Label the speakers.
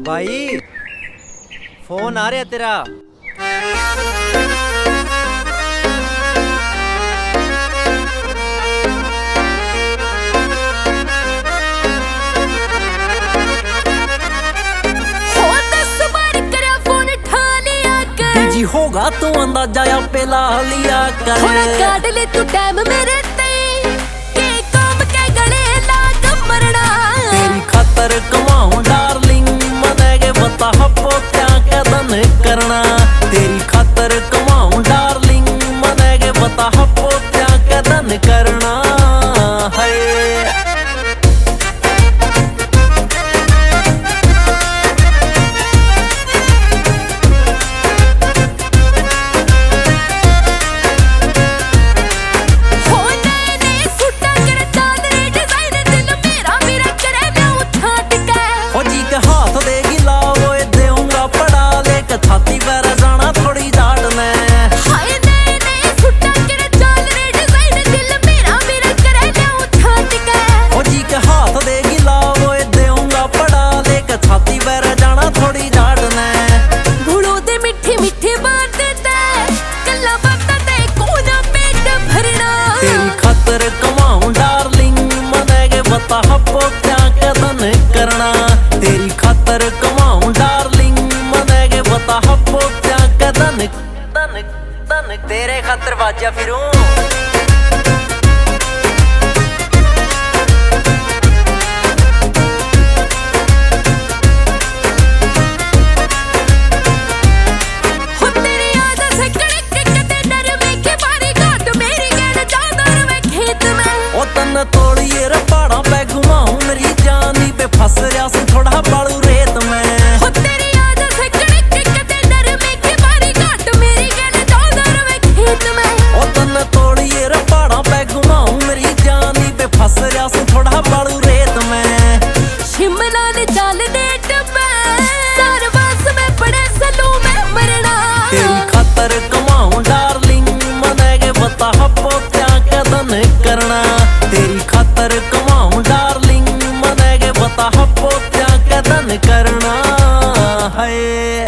Speaker 1: भाई फोन आ रहा तेरा।
Speaker 2: होगा तू अंदाजा या पेला लिया कर,
Speaker 3: थोड़ा काट ले तू टाइम मेरे ते के काम के गले लाग मरना।
Speaker 2: तेरी खातर कमाऊं डार्लिंग मनेगे बता हपो क्या कदन करना। तेरी खातर कमाऊं डार्लिंग मनेगे बता हपो क्या कदन करना है। छाती पर जाना थोड़ी झाड़ने
Speaker 3: हाय नए नए सुट्टा कर चाल रे डिजाइन दिल मेरा मेरा करे जाऊं छात के।
Speaker 2: ओ जी के हाथ दे गिला वो देऊंगा पड़ा लेके छाती पर जाना थोड़ी झाड़ने।
Speaker 3: भूलो दे मिठी मिठी बात ते कल्ला बात ते कोना पेट भरना।
Speaker 2: तेरी खातर कमाऊं डार्लिंग मनेगे बता हपो क्या कदन करना। तेरी खातर कमाऊं डार्लिंग बता हपो क्या कदन तन तन तेरे खातर बाजा फिरूं। तोड़िए रे पहाड़ा पे घुमाऊं मेरी जानी पे फंस रहा से थोड़ा बालू रेत में। तोड़िए रे पहाड़ा पे घुमाऊं मेरी जानी पे फंस रहा से थोड़ा बालू रेत में।
Speaker 3: शिमला ने चाल डेट में सरवास में बड़े सलू में मरना।
Speaker 2: तेरी खातर कमाऊं डार्लिंग मनेगे बता हपो क्या कदन करना। तेरी खातर कमाऊं डार्लिंग मनेगे बता हपो क्या कदन करना है।